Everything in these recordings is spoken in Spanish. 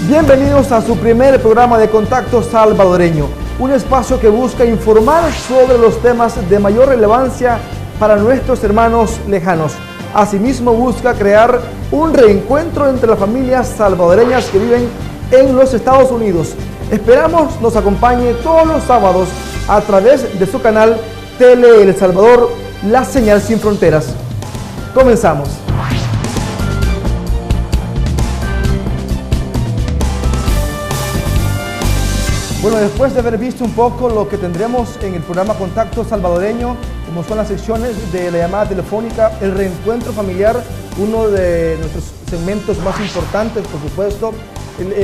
Bienvenidos a su primer programa de Contacto Salvadoreño, un espacio que busca informar sobre los temas de mayor relevancia para nuestros hermanos lejanos. Asimismo, busca crear un reencuentro entre las familias salvadoreñas que viven en los Estados Unidos. Esperamos nos acompañe todos los sábados a través de su canal Tele El Salvador, La Señal Sin Fronteras. Comenzamos. Bueno, después de haber visto un poco lo que tendremos en el programa Contacto Salvadoreño, como son las secciones de la llamada telefónica, el reencuentro familiar, uno de nuestros segmentos más importantes, por supuesto,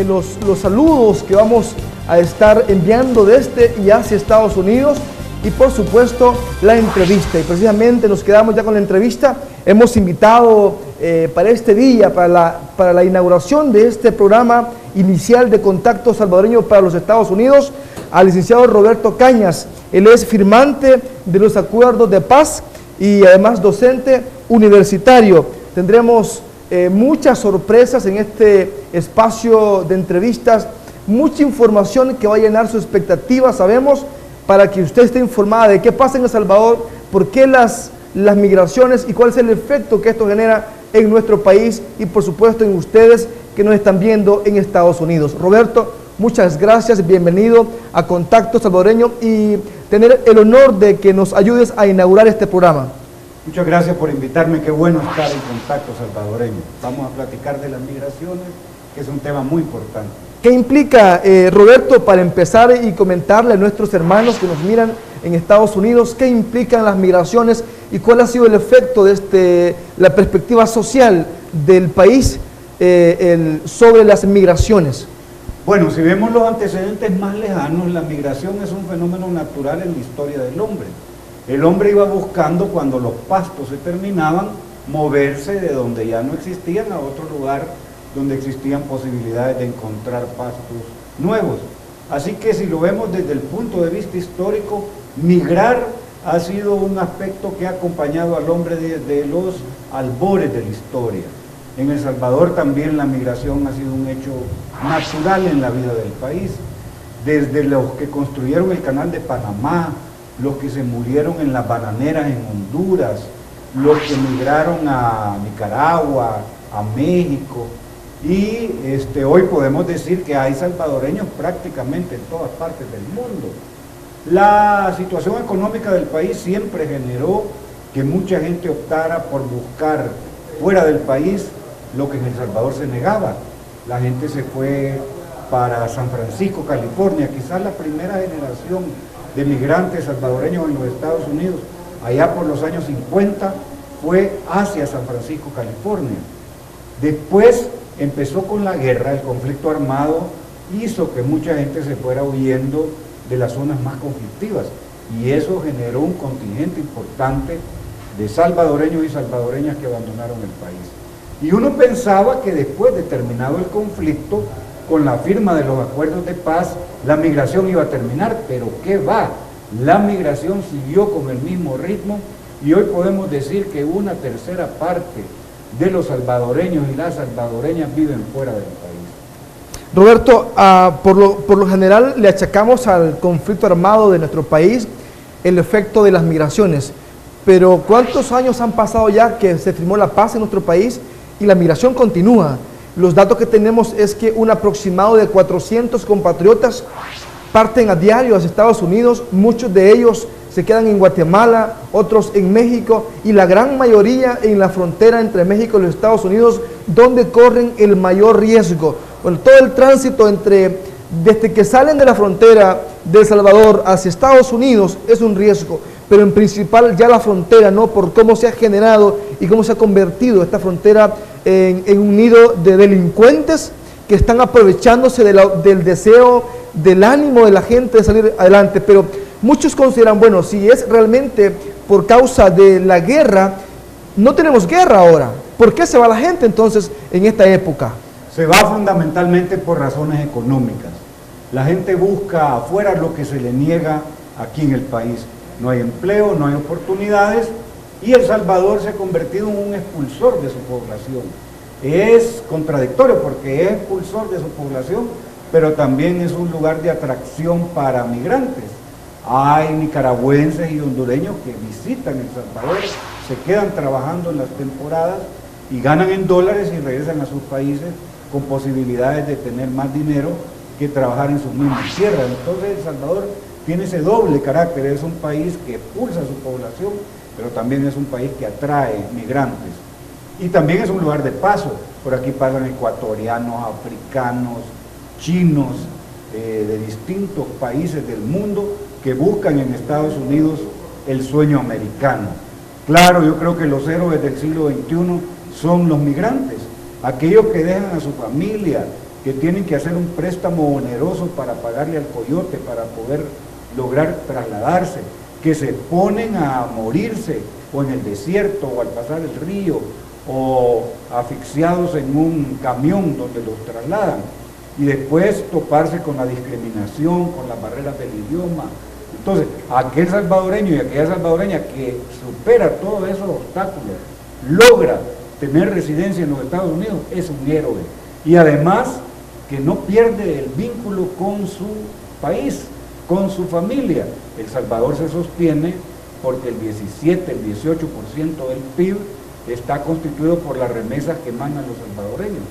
los saludos que vamos a estar enviando desde y hacia Estados Unidos, y por supuesto la entrevista. Y precisamente nos quedamos ya con la entrevista. Hemos invitado para este día, para la inauguración de este programa inicial de Contacto Salvadoreño para los Estados Unidos, al licenciado Roberto Cañas. Él es firmante de los acuerdos de paz y además docente universitario. Tendremos muchas sorpresas en este espacio de entrevistas, mucha información que va a llenar su expectativa, sabemos, para que usted esté informada de qué pasa en El Salvador, por qué las migraciones y cuál es el efecto que esto genera en nuestro país y por supuesto en ustedes que nos están viendo en Estados Unidos. Roberto, muchas gracias, bienvenido a Contacto Salvadoreño y tener el honor de que nos ayudes a inaugurar este programa. Muchas gracias por invitarme, qué bueno estar en Contacto Salvadoreño. Vamos a platicar de las migraciones, que es un tema muy importante. ¿Qué implica, Roberto, para empezar y comentarle a nuestros hermanos que nos miran en Estados Unidos, qué implican las migraciones y cuál ha sido el efecto de la perspectiva social del país sobre las migraciones? Bueno, si vemos los antecedentes más lejanos, la migración es un fenómeno natural en la historia del hombre. El hombre iba buscando, cuando los pastos se terminaban, moverse de donde ya no existían a otro lugar donde existían posibilidades de encontrar pastos nuevos. Así que si lo vemos desde el punto de vista histórico, migrar ha sido un aspecto que ha acompañado al hombre desde los albores de la historia. En El Salvador también la migración ha sido un hecho natural en la vida del país. Desde los que construyeron el canal de Panamá, los que se murieron en las bananeras en Honduras, los que migraron a Nicaragua, a México, y hoy podemos decir que hay salvadoreños prácticamente en todas partes del mundo. La situación económica del país siempre generó que mucha gente optara por buscar fuera del país lo que en El Salvador se negaba. La gente se fue para San Francisco, California. Quizás la primera generación de migrantes salvadoreños en los Estados Unidos, allá por los años 50, fue hacia San Francisco, California. Después empezó con la guerra, el conflicto armado hizo que mucha gente se fuera huyendo de las zonas más conflictivas y eso generó un contingente importante de salvadoreños y salvadoreñas que abandonaron el país. Y uno pensaba que después de terminado el conflicto, con la firma de los acuerdos de paz, la migración iba a terminar, pero ¿qué va? La migración siguió con el mismo ritmo y hoy podemos decir que una tercera parte de los salvadoreños y las salvadoreñas viven fuera del país. Roberto, por lo general le achacamos al conflicto armado de nuestro país el efecto de las migraciones, pero ¿cuántos años han pasado ya que se firmó la paz en nuestro país y la migración continúa? Los datos que tenemos es que un aproximado de 400 compatriotas parten a diario hacia Estados Unidos, muchos de ellos se quedan en Guatemala, otros en México y la gran mayoría en la frontera entre México y los Estados Unidos, donde corren el mayor riesgo. Bueno, todo el tránsito desde que salen de la frontera de El Salvador hacia Estados Unidos es un riesgo, pero en principal ya la frontera, ¿no? Por cómo se ha generado y cómo se ha convertido esta frontera en un nido de delincuentes que están aprovechándose del deseo, del ánimo de la gente de salir adelante, pero muchos consideran, bueno, si es realmente por causa de la guerra, no tenemos guerra ahora. ¿Por qué se va la gente entonces en esta época? Se va fundamentalmente por razones económicas. La gente busca afuera lo que se le niega aquí en el país. No hay empleo, no hay oportunidades y El Salvador se ha convertido en un expulsor de su población. es contradictorio porque es expulsor de su población, pero también es un lugar de atracción para migrantes. Hay nicaragüenses y hondureños que visitan El Salvador, se quedan trabajando en las temporadas y ganan en dólares y regresan a sus países con posibilidades de tener más dinero que trabajar en sus mismas tierras. Entonces El Salvador tiene ese doble carácter, es un país que expulsa a su población, pero también es un país que atrae migrantes. Y también es un lugar de paso, por aquí pasan ecuatorianos, africanos, chinos, de distintos países del mundo que buscan en Estados Unidos el sueño americano. Claro, yo creo que los héroes del siglo XXI son los migrantes, aquellos que dejan a su familia, que tienen que hacer un préstamo oneroso para pagarle al coyote, para poder lograr trasladarse, que se ponen a morirse o en el desierto o al pasar el río o asfixiados en un camión donde los trasladan y después toparse con la discriminación, con las barreras del idioma. Entonces, aquel salvadoreño y aquella salvadoreña que supera todos esos obstáculos, logra tener residencia en los Estados Unidos, es un héroe. Y además, que no pierde el vínculo con su país, con su familia. El Salvador se sostiene porque el 17, el 18% del PIB está constituido por las remesas que mandan los salvadoreños.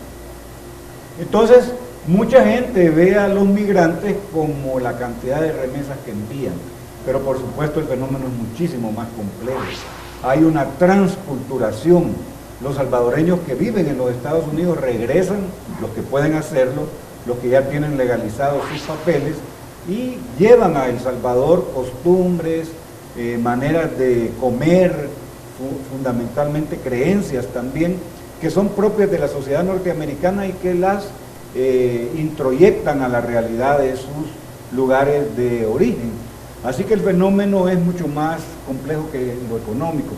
Entonces, mucha gente ve a los migrantes como la cantidad de remesas que envían, pero por supuesto el fenómeno es muchísimo más complejo. Hay una transculturación. Los salvadoreños que viven en los Estados Unidos regresan, los que pueden hacerlo, los que ya tienen legalizados sus papeles, y llevan a El Salvador costumbres, maneras de comer, fundamentalmente creencias también, que son propias de la sociedad norteamericana y que las introyectan a la realidad de sus lugares de origen. Así que el fenómeno es mucho más complejo que lo económico.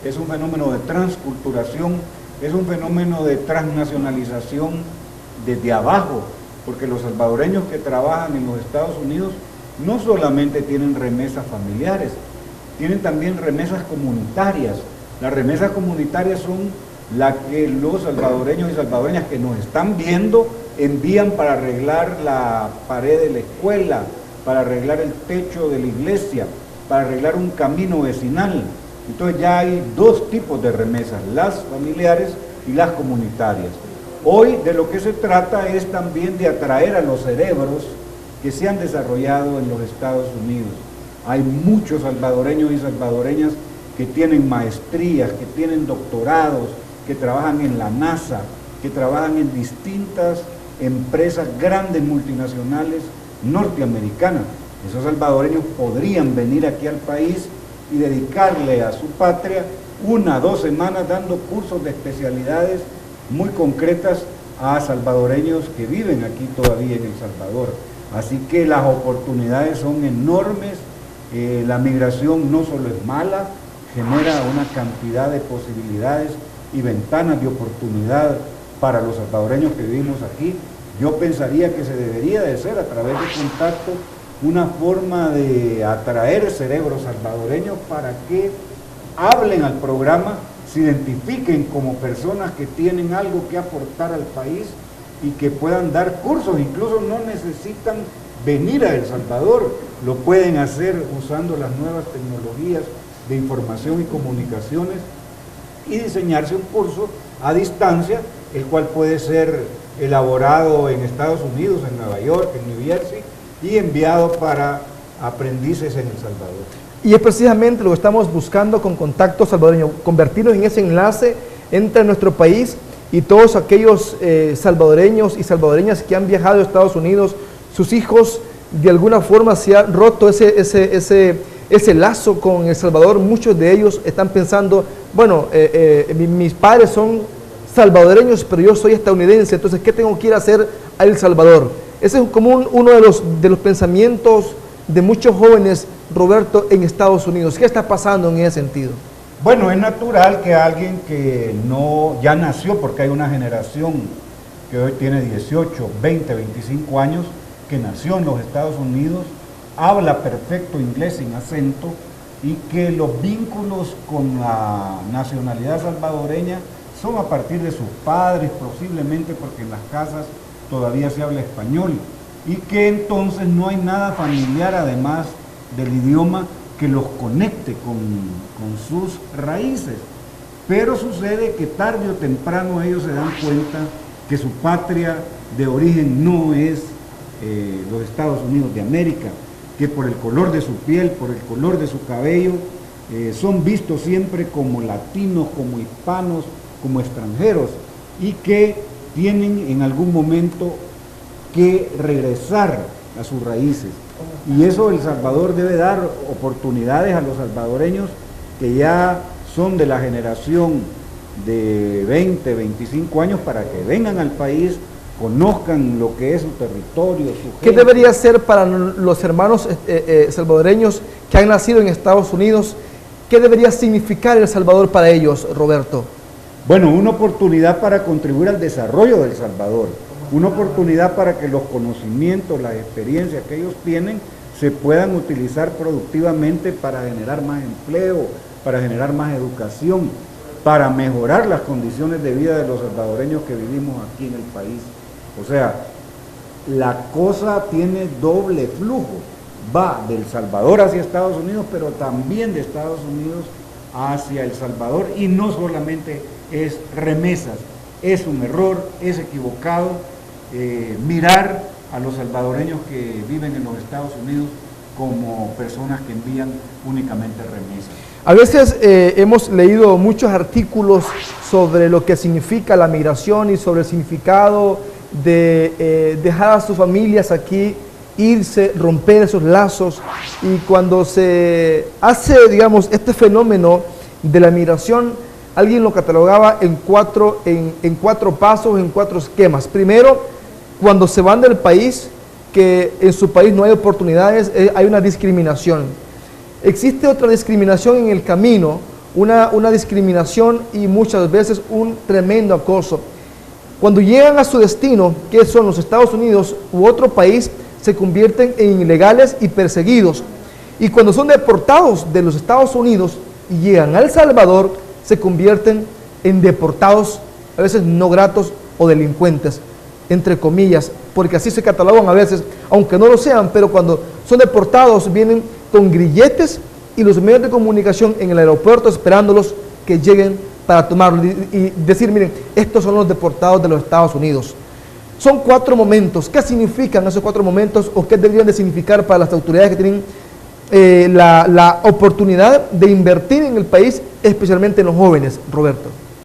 Es un fenómeno de transculturación, es un fenómeno de transnacionalización desde abajo, porque los salvadoreños que trabajan en los Estados Unidos no solamente tienen remesas familiares, tienen también remesas comunitarias. Las remesas comunitarias son las que los salvadoreños y salvadoreñas que nos están viendo envían para arreglar la pared de la escuela, para arreglar el techo de la iglesia, para arreglar un camino vecinal. Entonces ya hay dos tipos de remesas, las familiares y las comunitarias. Hoy de lo que se trata es también de atraer a los cerebros que se han desarrollado en los Estados Unidos. Hay muchos salvadoreños y salvadoreñas que tienen maestrías, que tienen doctorados, que trabajan en la NASA, que trabajan en distintas empresas grandes multinacionales norteamericanas. Esos salvadoreños podrían venir aquí al país y dedicarle a su patria 1 o 2 semanas dando cursos de especialidades muy concretas a salvadoreños que viven aquí todavía en El Salvador. Así que las oportunidades son enormes, la migración no solo es mala, genera una cantidad de posibilidades y ventanas de oportunidad para los salvadoreños que vivimos aquí. Yo pensaría que se debería de hacer a través de contacto una forma de atraer cerebros salvadoreños para que hablen al programa, se identifiquen como personas que tienen algo que aportar al país y que puedan dar cursos, incluso no necesitan venir a El Salvador, lo pueden hacer usando las nuevas tecnologías de información y comunicaciones y diseñarse un curso a distancia, el cual puede ser elaborado en Estados Unidos, en Nueva York, en New Jersey, y enviado para aprendices en El Salvador. Y es precisamente lo que estamos buscando con Contacto Salvadoreño, convertirnos en ese enlace entre nuestro país y todos aquellos salvadoreños y salvadoreñas que han viajado a Estados Unidos. Sus hijos de alguna forma se han roto ese lazo con El Salvador. Muchos de ellos están pensando, bueno, mis padres son salvadoreños, pero yo soy estadounidense, entonces ¿qué tengo que ir a hacer a El Salvador? Ese es como uno de los pensamientos de muchos jóvenes, Roberto, en Estados Unidos. ¿Qué está pasando en ese sentido? Bueno, es natural que alguien que no ya nació, porque hay una generación que hoy tiene 18, 20, 25 años, que nació en los Estados Unidos, habla perfecto inglés sin acento y que los vínculos con la nacionalidad salvadoreña son a partir de sus padres, posiblemente porque en las casas todavía se habla español, y que entonces no hay nada familiar además del idioma que los conecte con sus raíces. Pero sucede que tarde o temprano ellos se dan cuenta que su patria de origen no es los Estados Unidos de América, que por el color de su piel, por el color de su cabello, son vistos siempre como latinos, como hispanos, como extranjeros, y que tienen en algún momento que regresar a sus raíces. Y eso El Salvador debe dar oportunidades a los salvadoreños que ya son de la generación de 20, 25 años para que vengan al país, conozcan lo que es su territorio, su gente. ¿Qué debería ser para los hermanos salvadoreños que han nacido en Estados Unidos? ¿Qué debería significar El Salvador para ellos, Roberto? Bueno, una oportunidad para contribuir al desarrollo de El Salvador, una oportunidad para que los conocimientos, las experiencias que ellos tienen se puedan utilizar productivamente para generar más empleo, para generar más educación, para mejorar las condiciones de vida de los salvadoreños que vivimos aquí en el país. O sea, la cosa tiene doble flujo, va del Salvador hacia Estados Unidos, pero también de Estados Unidos hacia El Salvador, y no solamente es remesas, es un error, es equivocado mirar a los salvadoreños que viven en los Estados Unidos como personas que envían únicamente remesas. A veces hemos leído muchos artículos sobre lo que significa la migración y sobre el significado de dejar a sus familias aquí, irse, romper esos lazos, y cuando se hace, digamos, este fenómeno de la migración, alguien lo catalogaba en cuatro pasos, en 4 esquemas. Primero, cuando se van del país, que en su país no hay oportunidades, hay una discriminación. Existe otra discriminación en el camino, una discriminación y muchas veces un tremendo acoso. Cuando llegan a su destino, que son los Estados Unidos u otro país, se convierten en ilegales y perseguidos. Y cuando son deportados de los Estados Unidos y llegan a El Salvador, se convierten en deportados, a veces no gratos o delincuentes, entre comillas, porque así se catalogan a veces, aunque no lo sean, pero cuando son deportados vienen con grilletes y los medios de comunicación en el aeropuerto esperándolos que lleguen para tomarlo y decir, miren, estos son los deportados de los Estados Unidos. Son 4 momentos. ¿Qué significan esos 4 momentos o qué deberían de significar para las autoridades que tienen la oportunidad de invertir en el país, especialmente en los jóvenes, Roberto?